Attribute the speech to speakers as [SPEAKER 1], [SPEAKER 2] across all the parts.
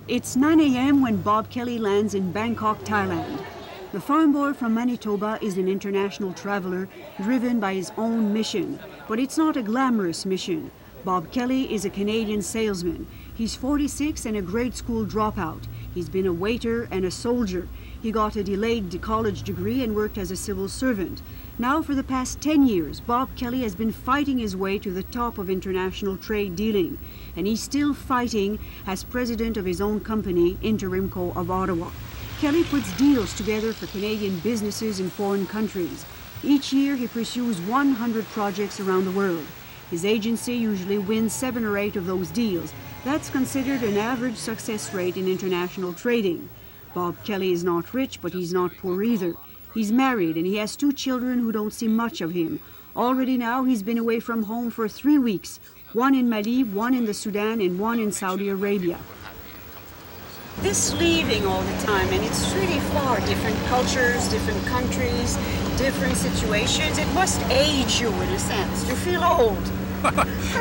[SPEAKER 1] It's 9 a.m. when Bob Kelly lands in Bangkok, Thailand. The farm boy from Manitoba is an international traveler driven by his own mission. But it's not a glamorous mission. Bob Kelly is a Canadian salesman. He's 46 and a grade school dropout. He's been a waiter and a soldier. He got a delayed college degree and worked as a civil servant. Now, for the past 10 years, Bob Kelly has been fighting his way to the top of international trade dealing. And he's still fighting as president of his own company, INTEREMCO of Ottawa. Kelly puts deals together for Canadian businesses in foreign countries. Each year, he pursues 100 projects around the world. His agency usually wins 7 or 8 of those deals. That's considered an average success rate in international trading. Bob Kelly is not rich, but he's not poor either. He's married and he has 2 children who don't see much of him. Already now he's been away from home for 3 weeks, 1 in Mali, 1 in the Sudan, and 1 in Saudi Arabia. This leaving all the time, and it's really far, different cultures, different countries, different situations. It must age you in a sense. You feel old.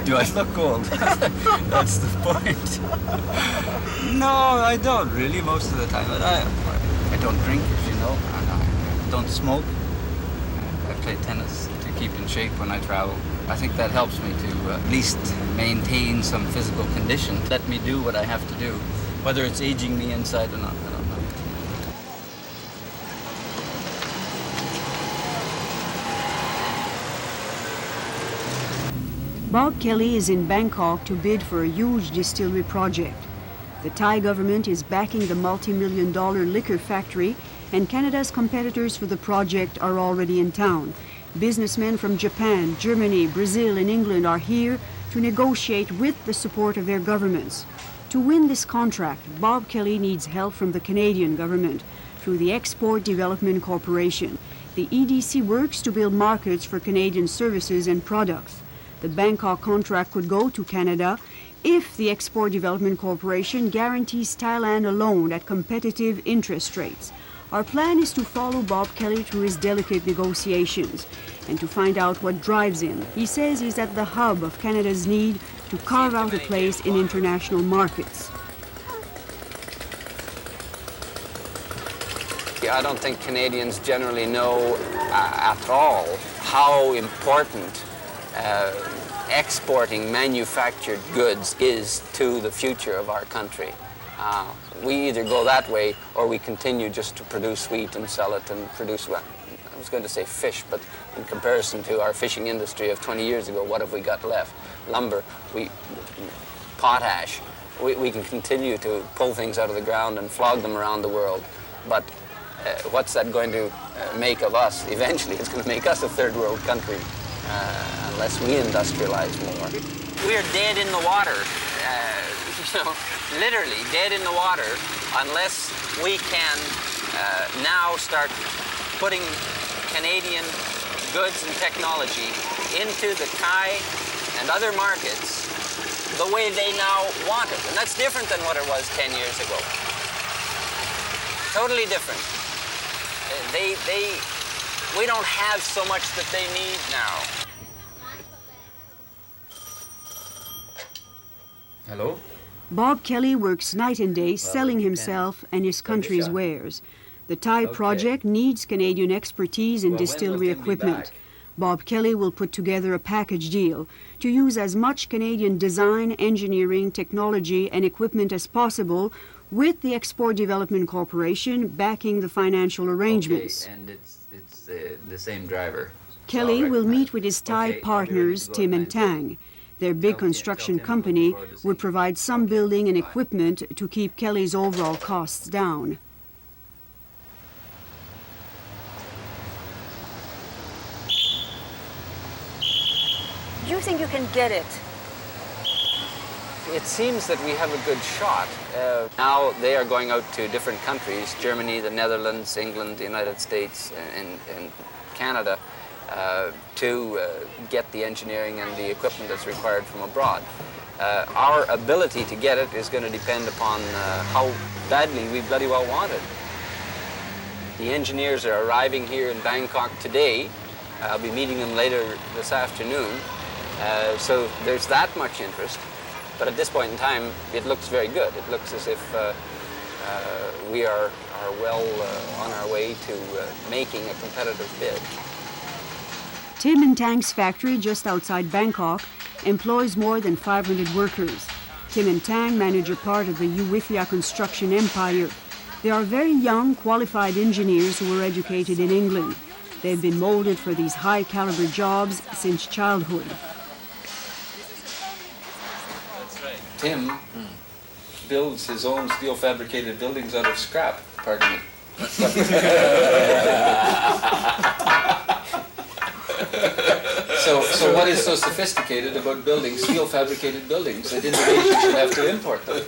[SPEAKER 2] Do I look old? That's the point. No, I don't really most of the time. But I don't drink, as you know, and I don't smoke. I play tennis to keep in shape when I travel. I think that helps me to at least maintain some physical condition. Let me do what I have to do. Whether it's aging me inside or not, I don't know.
[SPEAKER 1] Bob Kelly is in Bangkok to bid for a huge distillery project. The Thai government is backing the multi-million-dollar liquor factory, and Canada's competitors for the project are already in town. Businessmen from Japan, Germany, Brazil, and England are here to negotiate with the support of their governments. To win this contract, Bob Kelly needs help from the Canadian government through the Export Development Corporation. The EDC works to build markets for Canadian services and products. The Bangkok contract could go to Canada if the Export Development Corporation guarantees Thailand a loan at competitive interest rates. Our plan is to follow Bob Kelly through his delicate negotiations and to find out what drives him. He says he's at the hub of Canada's need to carve out a place in international markets.
[SPEAKER 3] I don't think Canadians generally know at all how important exporting manufactured goods is to the future of our country. We either go that way or we continue just to produce wheat and sell it and produce, well, I was going to say fish, but in comparison to our fishing industry of 20 years ago, what have we got left? Lumber, potash. We can continue to pull things out of the ground and flog them around the world, but what's that going to make of us? Eventually, it's going to make us a third world country unless we industrialize more. We're dead in the water. Literally dead in the water unless we can now start putting Canadian goods and technology into the Thai and other markets the way they now want it. And that's different than what it was 10 years ago. Totally different. We don't have so much that they need now.
[SPEAKER 2] Hello?
[SPEAKER 1] Bob Kelly works night and day selling himself and his country's wares. The Thai project needs Canadian expertise in distillery equipment. Bob Kelly will put together a package deal to use as much Canadian design, engineering, technology, and equipment as possible, with the Export Development Corporation backing the financial arrangements.
[SPEAKER 2] Okay, and it's the same driver.
[SPEAKER 1] Kelly will meet with his Thai partners, Tim and Tang. Their big construction company would provide some building and equipment to keep Kelly's overall costs down. Do you think you can get it?
[SPEAKER 3] It seems that we have a good shot. Now they are going out to different countries, Germany, the Netherlands, England, the United States, and Canada, to get the engineering and the equipment that's required from abroad. Our ability to get it is going to depend upon how badly we bloody well want it. The engineers are arriving here in Bangkok today. I'll be meeting them later this afternoon. So there's that much interest. But at this point in time, it looks very good. It looks as if we are well on our way to making a competitive bid.
[SPEAKER 1] Tim and Tang's factory just outside Bangkok employs more than 500 workers. Tim and Tang manage a part of the Uwithia construction empire. They are very young, qualified engineers who were educated in England. They've been molded for these high-caliber jobs since childhood.
[SPEAKER 4] Tim builds his own steel-fabricated buildings out of scrap, pardon me. So what is so sophisticated about building steel-fabricated buildings that Indonesia should have to import them?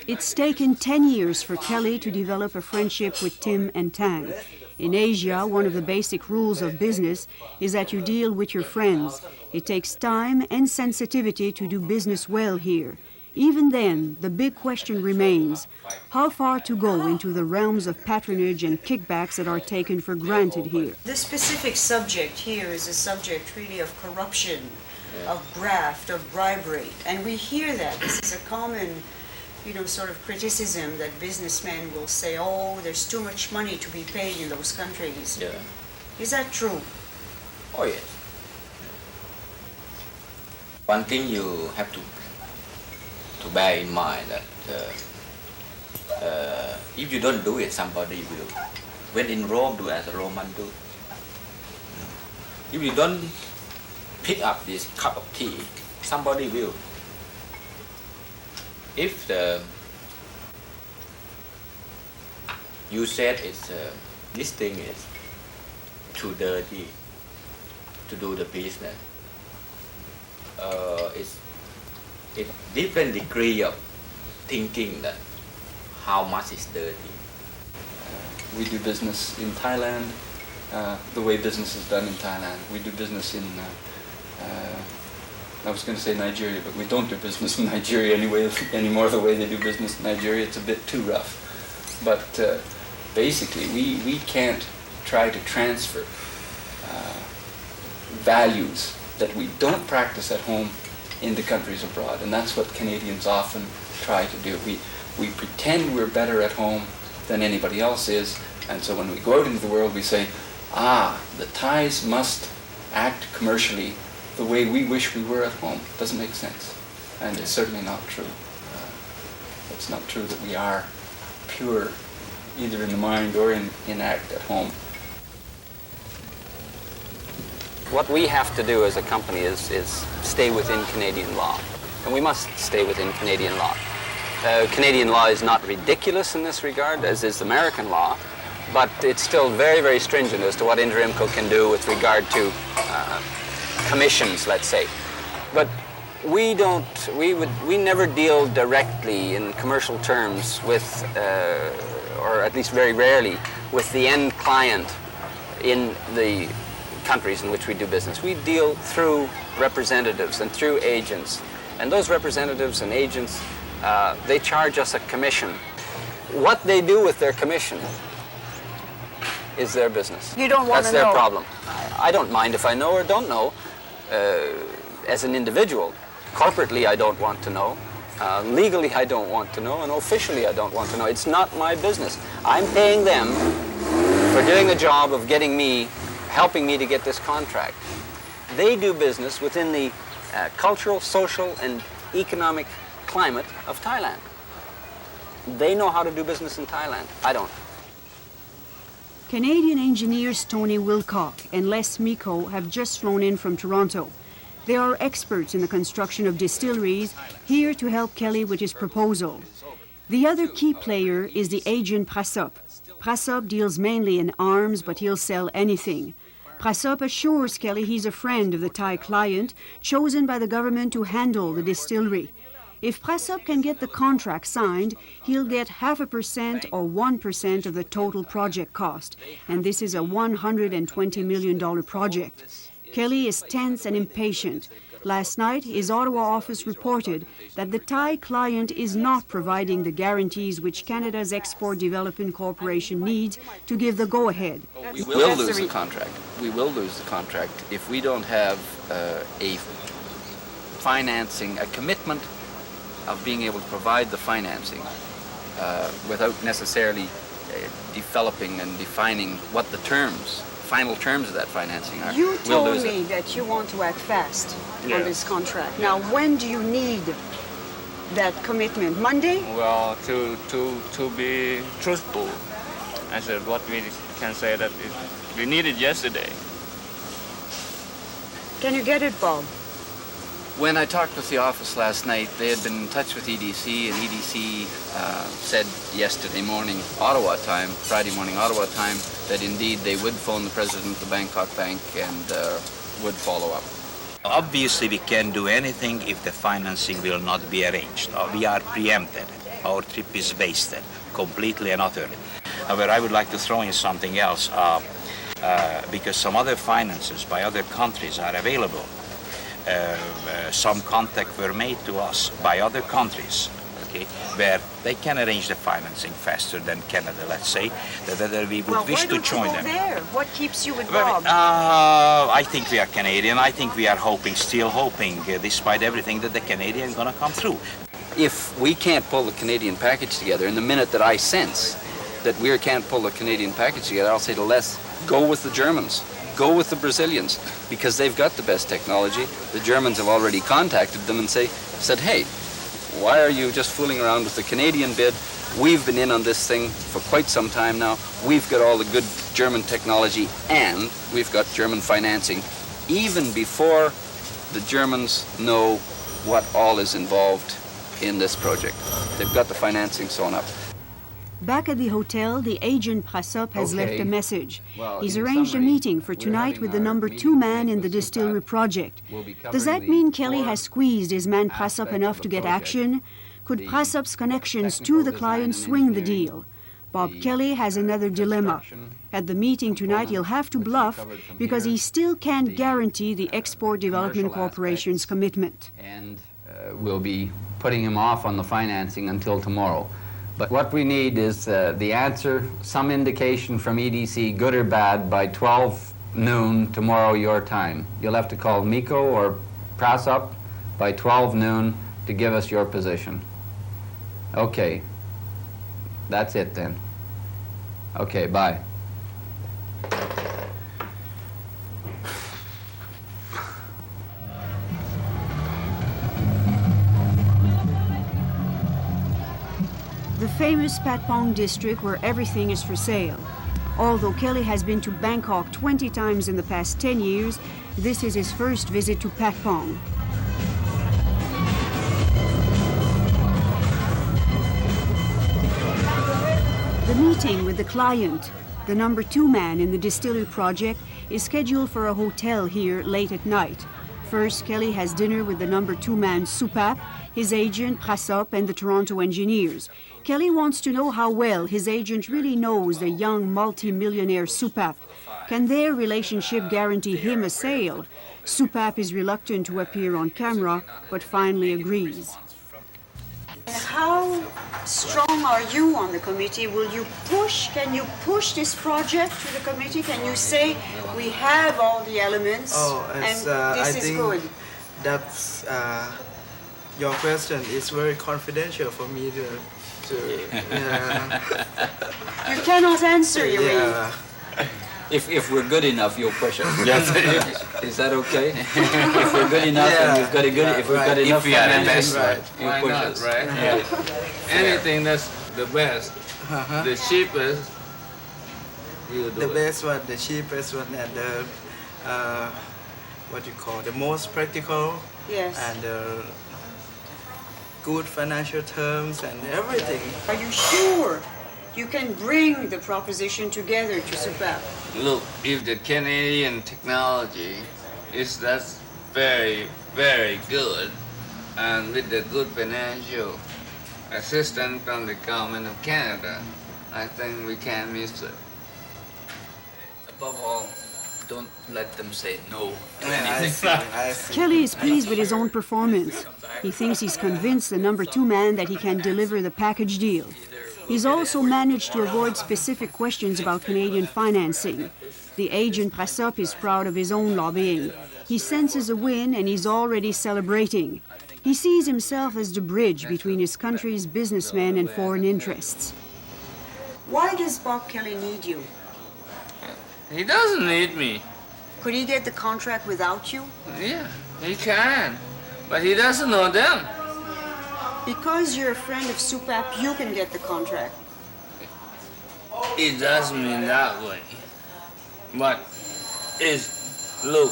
[SPEAKER 1] It's taken 10 years for Kelly to develop a friendship with Tim and Tang. In Asia, one of the basic rules of business is that you deal with your friends. It takes time and sensitivity to do business well here. Even then, the big question remains, how far to go into the realms of patronage and kickbacks that are taken for granted here?
[SPEAKER 5] This specific subject here is a subject really of corruption, of graft, of bribery. And we hear that. This is a common, sort of criticism that businessmen will say, oh, there's too much money to be paid in those countries.
[SPEAKER 4] Yeah.
[SPEAKER 5] Is that true?
[SPEAKER 6] Oh, yes. One thing you have to bear in mind that if you don't do it, somebody will. When in Rome, do as a Roman do. If you don't pick up this cup of tea, somebody will. If you said this thing is too dirty to do the business, it's different degree of thinking that how much is dirty.
[SPEAKER 4] We do business in Thailand the way business is done in Thailand. We do business in, I was going to say Nigeria, but we don't do business in Nigeria anymore the way they do business in Nigeria. It's a bit too rough. But basically, we can't try to transfer values that we don't practice at home in the countries abroad, and that's what Canadians often try to do. We pretend we're better at home than anybody else is, and so when we go out into the world we say, the Thais must act commercially the way we wish we were at home. Doesn't make sense, and it's certainly not true. It's not true that we are pure either in the mind or in act at home.
[SPEAKER 3] What we have to do as a company is stay within Canadian law, and we must stay within Canadian law. Canadian law is not ridiculous in this regard, as is American law, but it's still very, very stringent as to what INTEREMCO can do with regard to commissions, let's say. But we never deal directly in commercial terms with, or at least very rarely, with the end client in the countries in which we do business. We deal through representatives and through agents. And those representatives and agents, they charge us a commission. What they do with their commission is their business.
[SPEAKER 5] You don't want to know.
[SPEAKER 3] That's their problem. I don't mind if I know or don't know. As an individual, corporately I don't want to know. Legally I don't want to know, and officially I don't want to know. It's not my business. I'm paying them for doing the job of helping me to get this contract. They do business within the cultural, social, and economic climate of Thailand. They know how to do business in Thailand. I don't.
[SPEAKER 1] Canadian engineers Tony Wilcock and Les Miko have just flown in from Toronto. They are experts in the construction of distilleries, here to help Kelly with his proposal. The other key player is the agent Prasop. Prasop deals mainly in arms, but he'll sell anything. Prasop assures Kelly he's a friend of the Thai client, chosen by the government to handle the distillery. If Prasop can get the contract signed, he'll get 0.5% or 1% of the total project cost, and this is a $120 million project. Kelly is tense and impatient. Last night, his Ottawa office reported that the Thai client is not providing the guarantees which Canada's Export Development Corporation needs to give the go-ahead.
[SPEAKER 4] We will lose the contract. We will lose the contract if we don't have a
[SPEAKER 3] financing, a commitment of being able to provide the financing without necessarily developing and defining what the final terms of that financing are.
[SPEAKER 5] You
[SPEAKER 3] we'll
[SPEAKER 5] told
[SPEAKER 3] lose
[SPEAKER 5] me
[SPEAKER 3] it.
[SPEAKER 5] that you want to act fast on
[SPEAKER 7] Yes.
[SPEAKER 5] this contract. Now, when do you need that commitment? Monday?
[SPEAKER 7] Well, to be truthful, I said what we can say that we need it yesterday.
[SPEAKER 5] Can you get it, Bob?
[SPEAKER 3] When I talked with the office last night, they had been in touch with EDC, and EDC said yesterday morning, Ottawa time, Friday morning Ottawa time, that indeed they would phone the president of the Bangkok Bank and would follow up.
[SPEAKER 8] Obviously, we can't do anything if the financing will not be arranged. We are preempted. Our trip is wasted, completely and utterly. However, I would like to throw in something else, because some other finances by other countries are available. Some contacts were made to us by other countries, okay, where they can arrange the financing faster than Canada, let's say, whether we would wish to join them.
[SPEAKER 5] There? What keeps you with
[SPEAKER 8] Well,
[SPEAKER 5] Bob?
[SPEAKER 8] I think we are Canadian. I think we are still hoping, despite everything, that the Canadian is going to come through.
[SPEAKER 3] If we can't pull the Canadian package together, in the minute that I sense that we can't pull the Canadian package together, I'll say to Les, go with the Germans. Go with the Brazilians, because they've got the best technology. The Germans have already contacted them and said, hey, why are you just fooling around with the Canadian bid? We've been in on this thing for quite some time now. We've got all the good German technology, and we've got German financing, even before the Germans know what all is involved in this project. They've got the financing sewn up.
[SPEAKER 1] Back at the hotel, the agent Prasop has left a message.
[SPEAKER 3] Well,
[SPEAKER 1] He's
[SPEAKER 3] in
[SPEAKER 1] arranged
[SPEAKER 3] summary,
[SPEAKER 1] a meeting for
[SPEAKER 3] we're
[SPEAKER 1] tonight
[SPEAKER 3] having
[SPEAKER 1] with the
[SPEAKER 3] our
[SPEAKER 1] number
[SPEAKER 3] meeting
[SPEAKER 1] 2 man
[SPEAKER 3] today
[SPEAKER 1] in the
[SPEAKER 3] with
[SPEAKER 1] distillery
[SPEAKER 3] Supat.
[SPEAKER 1] project.
[SPEAKER 3] We'll be
[SPEAKER 1] Does that
[SPEAKER 3] covering
[SPEAKER 1] mean
[SPEAKER 3] the
[SPEAKER 1] Kelly
[SPEAKER 3] core
[SPEAKER 1] has squeezed his man Prasop
[SPEAKER 3] aspects
[SPEAKER 1] enough
[SPEAKER 3] of
[SPEAKER 1] to
[SPEAKER 3] the
[SPEAKER 1] get
[SPEAKER 3] project.
[SPEAKER 1] action? Could
[SPEAKER 3] The
[SPEAKER 1] Prasop's connections to
[SPEAKER 3] technical
[SPEAKER 1] the
[SPEAKER 3] design
[SPEAKER 1] client
[SPEAKER 3] and
[SPEAKER 1] swing the
[SPEAKER 3] engineering,
[SPEAKER 1] deal? Bob
[SPEAKER 3] the,
[SPEAKER 1] Kelly has another dilemma.
[SPEAKER 3] construction
[SPEAKER 1] At the meeting tonight, he'll have to
[SPEAKER 3] which we
[SPEAKER 1] bluff
[SPEAKER 3] covered from
[SPEAKER 1] because
[SPEAKER 3] here,
[SPEAKER 1] he still can't
[SPEAKER 3] the,
[SPEAKER 1] guarantee the Export Development
[SPEAKER 3] commercial
[SPEAKER 1] Corporation's
[SPEAKER 3] aspects.
[SPEAKER 1] commitment.
[SPEAKER 3] And we'll be putting him off on the financing until tomorrow. But what we need is the answer, some indication from EDC, good or bad, by 12 noon tomorrow your time. You'll have to call Miko or Prasop by 12 noon to give us your position. Okay. That's it then. Okay, bye.
[SPEAKER 1] The famous Patpong district where everything is for sale. Although Kelly has been to Bangkok 20 times in the past 10 years, this is his first visit to Patpong. The meeting with the client, the number 2 man in the distillery project, is scheduled for a hotel here late at night. First, Kelly has dinner with the number 2 man Supap, his agent Prasop, and the Toronto engineers. Kelly wants to know how well his agent really knows the young multi-millionaire Supap. Can their relationship guarantee him a sale? Supap is reluctant to appear on camera, but finally agrees.
[SPEAKER 5] And how strong are you on the committee? Will you push? Can you push this project to the committee? Can you say we have all the elements and
[SPEAKER 9] I
[SPEAKER 5] this is
[SPEAKER 9] think
[SPEAKER 5] good?
[SPEAKER 9] that's your question is very confidential for me to
[SPEAKER 5] You cannot answer, you mean?
[SPEAKER 9] yeah.
[SPEAKER 3] If we're good enough, you'll push us. Is that okay? If we're good enough and we've got a good, if we've got
[SPEAKER 9] Right.
[SPEAKER 3] enough
[SPEAKER 6] If we are the
[SPEAKER 3] financing,
[SPEAKER 6] best,
[SPEAKER 3] you'll
[SPEAKER 7] Why
[SPEAKER 3] push
[SPEAKER 7] not,
[SPEAKER 3] us.
[SPEAKER 7] right? Anything that's the best, the cheapest, you do
[SPEAKER 9] The
[SPEAKER 7] it.
[SPEAKER 9] best one, the cheapest one, and the what you call the most practical
[SPEAKER 5] Yes.
[SPEAKER 9] and the good financial terms and everything.
[SPEAKER 5] Are you sure you can bring the proposition together to Supap?
[SPEAKER 7] Look, if the Canadian technology is that's very, very good, and with the good financial assistance from the government of Canada, I think we can miss it.
[SPEAKER 2] Above all, don't let them say no to
[SPEAKER 9] I
[SPEAKER 2] anything.
[SPEAKER 9] see.
[SPEAKER 1] Kelly is pleased with his own performance. He thinks he's convinced the number 2 man that he can deliver the package deal. He's also managed to avoid specific questions about Canadian financing. The agent Prasop is proud of his own lobbying. He senses a win and he's already celebrating. He sees himself as the bridge between his country's businessmen and foreign interests.
[SPEAKER 5] Why does Bob Kelly need you?
[SPEAKER 7] He doesn't need me.
[SPEAKER 5] Could he get the contract without you?
[SPEAKER 7] Yeah, he can. But he doesn't know them.
[SPEAKER 5] Because you're a friend of Supap, you can get the contract.
[SPEAKER 7] It doesn't mean that way. But look,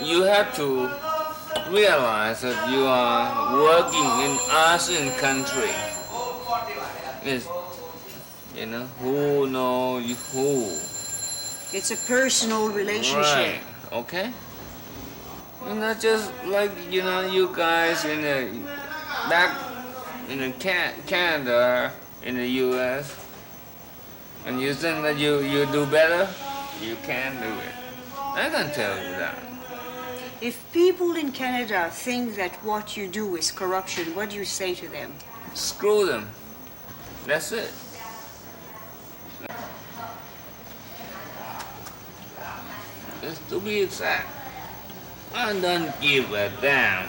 [SPEAKER 7] you have to realize that you are working in ASEAN country. Who knows who.
[SPEAKER 5] It's a personal relationship.
[SPEAKER 7] Right, okay? And not just like, you guys back in Canada, in the US, and you think that you do better, you can do it. I can tell you that.
[SPEAKER 5] If people in Canada think that what you do is corruption, what do you say to them?
[SPEAKER 7] Screw them. That's it. Just to be exact. I don't give a damn.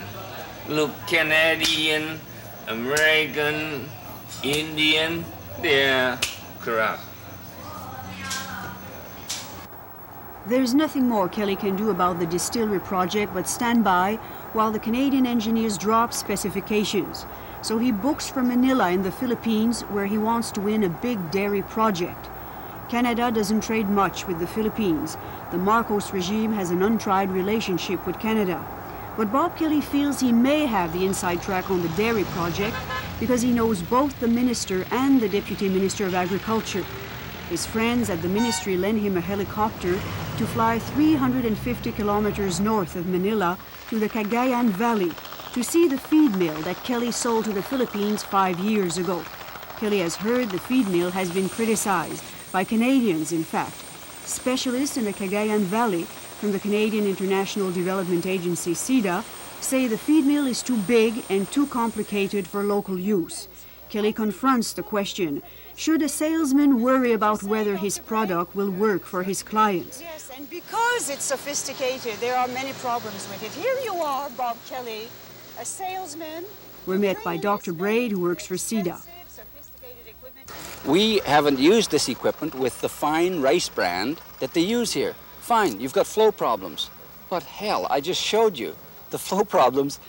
[SPEAKER 7] Look, Canadian, American, Indian, they're corrupt.
[SPEAKER 1] There's nothing more Kelly can do about the distillery project but stand by while the Canadian engineers drop specifications. So he books for Manila in the Philippines, where he wants to win a big dairy project. Canada doesn't trade much with the Philippines. The Marcos regime has an untried relationship with Canada. But Bob Kelly feels he may have the inside track on the dairy project because he knows both the minister and the deputy minister of agriculture. His friends at the ministry lend him a helicopter to fly 350 kilometers north of Manila to the Cagayan Valley to see the feed mill that Kelly sold to the Philippines 5 years ago. Kelly has heard the feed mill has been criticized, by Canadians in fact. Specialists in the Cagayan Valley from the Canadian International Development Agency, CIDA, say the feed mill is too big and too complicated for local use. Kelly confronts the question, should a salesman worry about whether his product will work for his clients?
[SPEAKER 5] Yes, and because it's sophisticated, there are many problems with it. Here you are, Bob Kelly, a salesman.
[SPEAKER 1] We're met by Dr. Braid, who works for CIDA.
[SPEAKER 3] We haven't used this equipment with the fine rice brand that they use here. Fine, you've got flow problems. But hell, I just showed you the flow problems.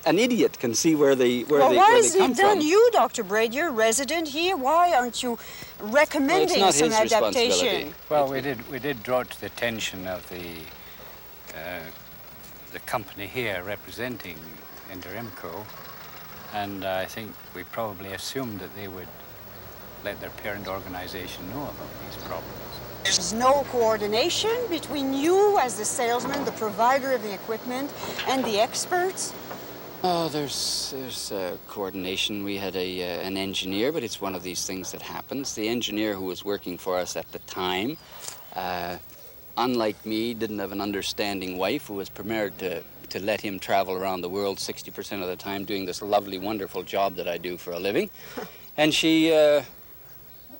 [SPEAKER 3] An idiot can see where they come from.
[SPEAKER 5] Why is it done? You, Dr. Braid, you're a resident here. Why aren't you recommending some adaptation?
[SPEAKER 2] Well, we did draw to the attention of the company here representing INTEREMCO, and I think we probably assumed that they would let their parent organization know about these problems.
[SPEAKER 5] There's no coordination between you as the salesman, the provider of the equipment, and the experts?
[SPEAKER 3] Oh, there's coordination. We had an engineer, but it's one of these things that happens. The engineer who was working for us at the time, unlike me, didn't have an understanding wife who was prepared to let him travel around the world 60% of the time doing this lovely, wonderful job that I do for a living. And she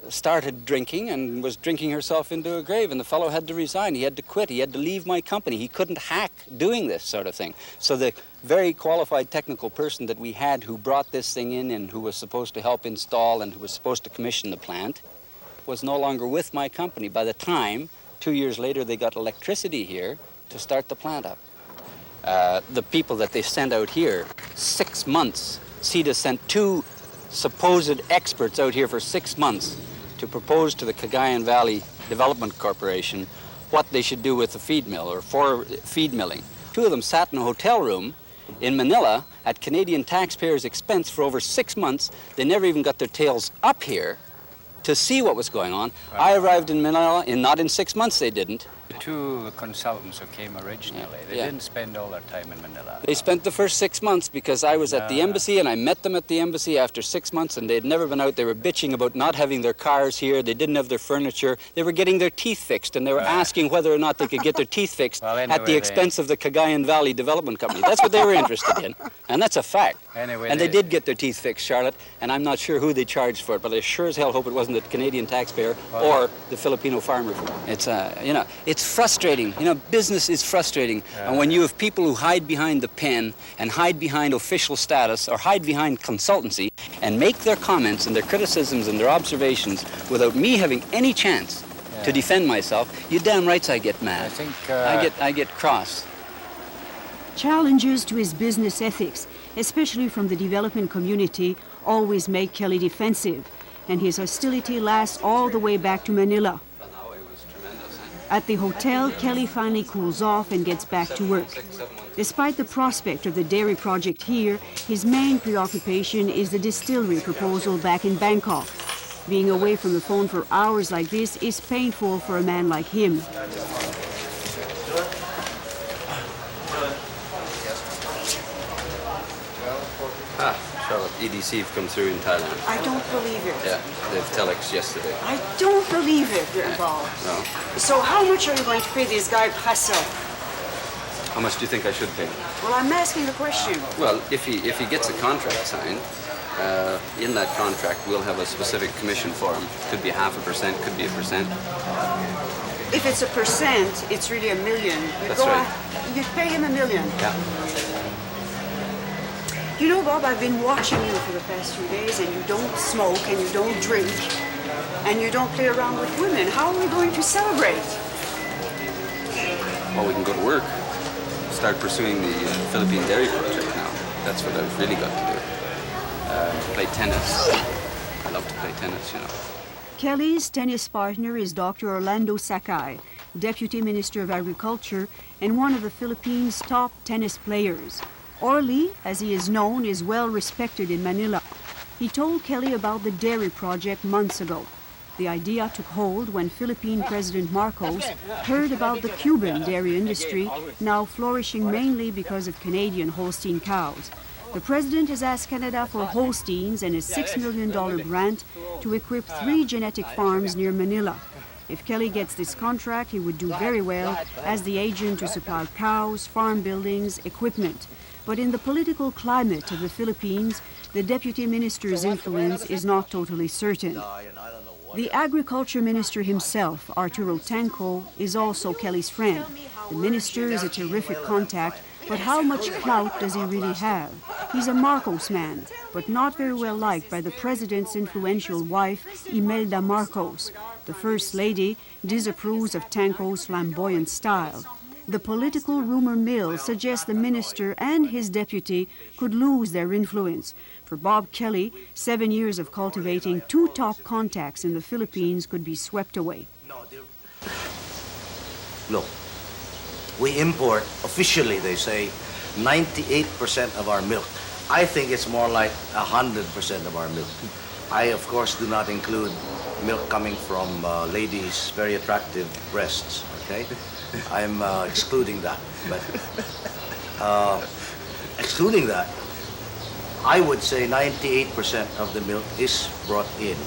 [SPEAKER 3] started drinking and was drinking herself into a grave, and the fellow had to resign. He had to quit. He had to leave my company. He couldn't hack doing this sort of thing. So the very qualified technical person that we had who brought this thing in and who was supposed to help install and who was supposed to commission the plant was no longer with my company. By the time, 2 years later, they got electricity here to start the plant up. The people that they sent out here, 6 months, CIDA sent 2 supposed experts out here for 6 months to propose to the Cagayan Valley Development Corporation what they should do with the feed mill or for feed milling. 2 of them sat in a hotel room in Manila at Canadian taxpayers' expense for over 6 months. They never even got their tails up here to see what was going on. Right. I arrived in Manila, not in 6 months they didn't.
[SPEAKER 2] The 2 consultants who came originally, they didn't spend all their time in Manila.
[SPEAKER 3] They spent the first 6 months because I was at the embassy and I met them at the embassy after 6 months and they'd never been out. They were bitching about not having their cars here. They didn't have their furniture. They were getting their teeth fixed and they were asking whether or not they could get their teeth fixed at the expense of the Cagayan Valley Development Company. That's what they were interested in, and that's a fact.
[SPEAKER 2] Anyway,
[SPEAKER 3] and they did get their teeth fixed, Charlotte, and I'm not sure who they charged for it, but I sure as hell hope it wasn't the Canadian taxpayer or the Filipino farmer. It's, it's frustrating. You know, business is frustrating. And when you have people who hide behind the pen and hide behind official status or hide behind consultancy and make their comments and their criticisms and their observations without me having any chance to defend myself, you damn rights I get mad.
[SPEAKER 2] I think
[SPEAKER 3] I get cross.
[SPEAKER 1] Challenges to his business ethics, especially from the development community, always make Kelly defensive, and his hostility lasts all the way back to Manila. At the hotel, Kelly finally cools off and gets back to work. Despite the prospect of the dairy project here, his main preoccupation is the distillery proposal back in Bangkok. Being away from the phone for hours like this is painful for a man like him.
[SPEAKER 3] Charlotte, EDC have come through in Thailand.
[SPEAKER 5] I don't believe it.
[SPEAKER 3] Yeah, they've telex yesterday.
[SPEAKER 5] I don't believe it, Bob.
[SPEAKER 3] No.
[SPEAKER 5] So how much are you going to pay this guy Hassel?
[SPEAKER 3] How much do you think I should pay?
[SPEAKER 5] Well, I'm asking the question.
[SPEAKER 3] Well, if he gets a contract signed, in that contract we'll have a specific commission for him. Could be 0.5%, could be 1%.
[SPEAKER 5] If it's 1%, it's really $1 million.
[SPEAKER 3] That's right.
[SPEAKER 5] You pay him $1 million.
[SPEAKER 3] Yeah.
[SPEAKER 5] You know, Bob, I've been watching you for the past few days, and you don't smoke, and you don't drink, and you don't play around with women. How are we going to celebrate?
[SPEAKER 3] Well, we can go to work. Start pursuing the Philippine Dairy Project now. That's what I've really got to do. Play tennis. I love to play tennis, you know.
[SPEAKER 1] Kelly's tennis partner is Dr. Orlando Sakay, Deputy Minister of Agriculture and one of the Philippines' top tennis players. Orly, as he is known, is well respected in Manila. He told Kelly about the dairy project months ago. The idea took hold when Philippine President Marcos heard about the Cuban dairy industry, now flourishing mainly because of Canadian Holstein cows. The president has asked Canada for Holsteins and a $6 million grant to equip 3 genetic farms near Manila. If Kelly gets this contract, he would do very well as the agent to supply cows, farm buildings, equipment. But in the political climate of the Philippines, the deputy minister's influence is not totally certain. The agriculture minister himself, Arturo Tanco, is also Kelly's friend. The minister is a terrific contact, but how much clout does he really have? He's a Marcos man, but not very well liked by the president's influential wife, Imelda Marcos. The first lady disapproves of Tanco's flamboyant style. The political rumor mill suggests the minister and his deputy could lose their influence. For Bob Kelly, 7 years of cultivating 2 top contacts in the Philippines could be swept away.
[SPEAKER 10] Look, we import, officially they say, 98% of our milk. I think it's more like 100% of our milk. I, of course, do not include milk coming from ladies' very attractive breasts, okay? I'm excluding that, but excluding that, I would say 98% of the milk is brought in.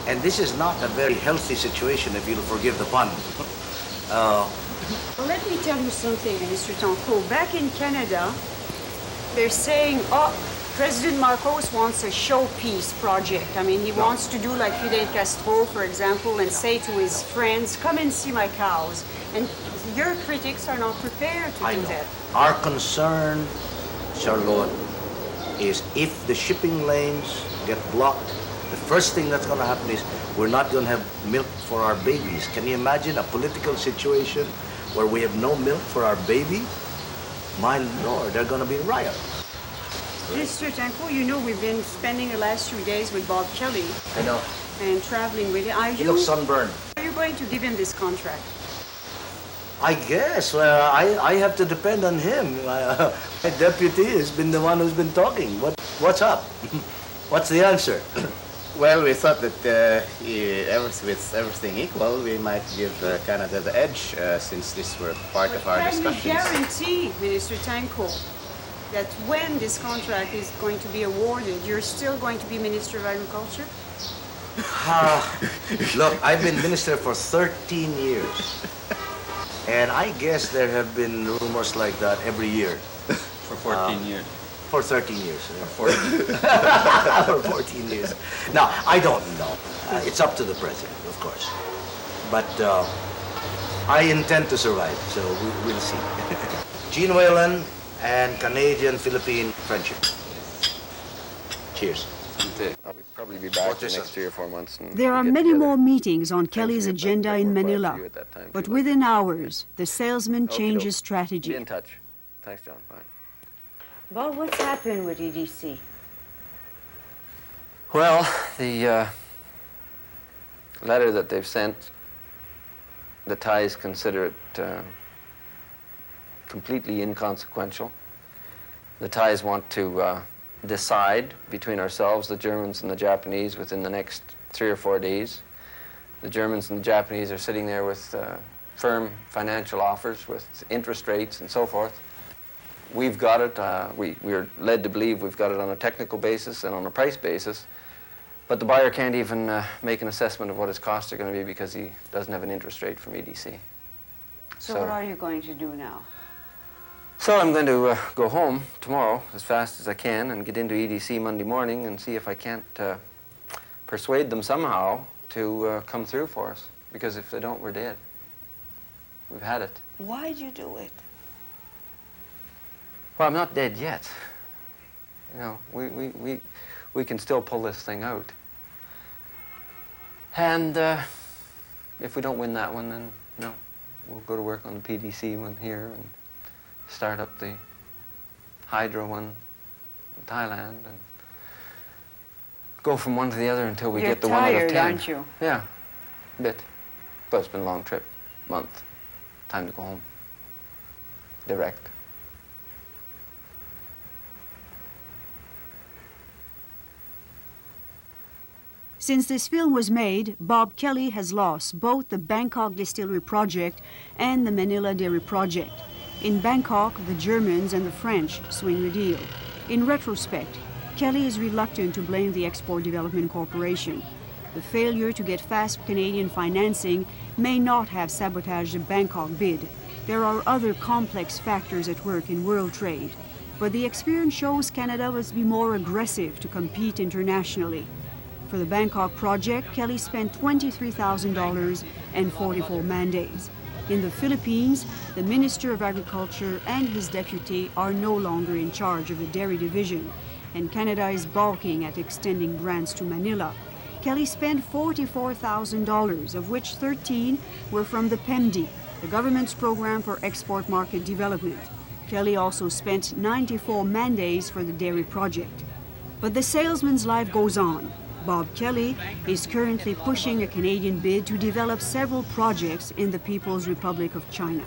[SPEAKER 10] And this is not a very healthy situation, if you'll forgive the pun.
[SPEAKER 5] Well, let me tell you something, Mr. Tanco. Back in Canada, they're saying, oh, President Marcos wants a showpiece project. I mean, he wants to do like Fidel Castro, for example, and say to his friends, come and see my cows. And your critics are not prepared to do that.
[SPEAKER 10] Our concern, Charlotte, is if the shipping lanes get blocked, the first thing that's going to happen is we're not going to have milk for our babies. Can you imagine a political situation where we have no milk for our baby? My Lord, they're going to be riots.
[SPEAKER 5] Mr. Tanco, you know we've been spending the last few days with Bob Kelly.
[SPEAKER 10] I know.
[SPEAKER 5] And traveling with him.
[SPEAKER 10] He looks sunburned.
[SPEAKER 5] Are you going to give him this contract?
[SPEAKER 10] I guess. I have to depend on him. My deputy has been the one who's been talking. What's up? What's the answer?
[SPEAKER 11] Well, we thought that with everything equal, we might give Canada the edge since these were part of our discussions.
[SPEAKER 5] Can you guarantee, Minister Tanco, that when this contract is going to be awarded, you're still going to be Minister of Agriculture?
[SPEAKER 10] Look, I've been minister for 13 years. And I guess there have been rumors like that every year.
[SPEAKER 3] For 14 years.
[SPEAKER 10] For 13 years.
[SPEAKER 3] For 14.
[SPEAKER 10] For 14 years. Now, I don't know. It's up to the president, of course. But I intend to survive, so we'll see. Gene Whalen and Canadian-Philippine friendship. Cheers.
[SPEAKER 11] I'll probably be back in the next 3 or 4 months.
[SPEAKER 1] There are many more meetings on Kelly's agenda in Manila, but within hours, the salesman changes strategy.
[SPEAKER 11] Be in touch. Thanks, John. Bye.
[SPEAKER 5] Bob, what's happened with EDC?
[SPEAKER 3] Well, the letter that they've sent, the Thais consider it completely inconsequential. The Thais want to decide between ourselves, the Germans and the Japanese, within the next 3 or 4 days. The Germans and the Japanese are sitting there with firm financial offers, with interest rates and so forth. We've got it, we're led to believe we've got it on a technical basis and on a price basis, but the buyer can't even make an assessment of what his costs are going to be because he doesn't have an interest rate from EDC.
[SPEAKER 5] So what are you going to do now?
[SPEAKER 3] So I'm going to go home tomorrow as fast as I can and get into EDC Monday morning and see if I can't persuade them somehow to come through for us. Because if they don't, we're dead. We've had it.
[SPEAKER 5] Why'd you do it?
[SPEAKER 3] Well, I'm not dead yet. You know, we can still pull this thing out. And if we don't win that one, then, you know, we'll go to work on the PDC one here and start up the hydro one in Thailand and go from one to the other until we get the 1 out of 10.
[SPEAKER 5] You're tired, aren't you?
[SPEAKER 3] Yeah, a bit. But it's been a long trip, month. Time to go home. Direct.
[SPEAKER 1] Since this film was made, Bob Kelly has lost both the Bangkok Distillery Project and the Manila Dairy Project. In Bangkok, the Germans and the French swing the deal. In retrospect, Kelly is reluctant to blame the Export Development Corporation. The failure to get fast Canadian financing may not have sabotaged the Bangkok bid. There are other complex factors at work in world trade. But the experience shows Canada must be more aggressive to compete internationally. For the Bangkok project, Kelly spent $23,000 and 44 man-days. In the Philippines, the Minister of Agriculture and his deputy are no longer in charge of the dairy division, and Canada is balking at extending grants to Manila. Kelly spent $44,000, of which 13 were from the PEMD, the government's program for export market development. Kelly also spent 94 man-days for the dairy project. But the salesman's life goes on. Bob Kelly is currently pushing a Canadian bid to develop several projects in the People's Republic of China.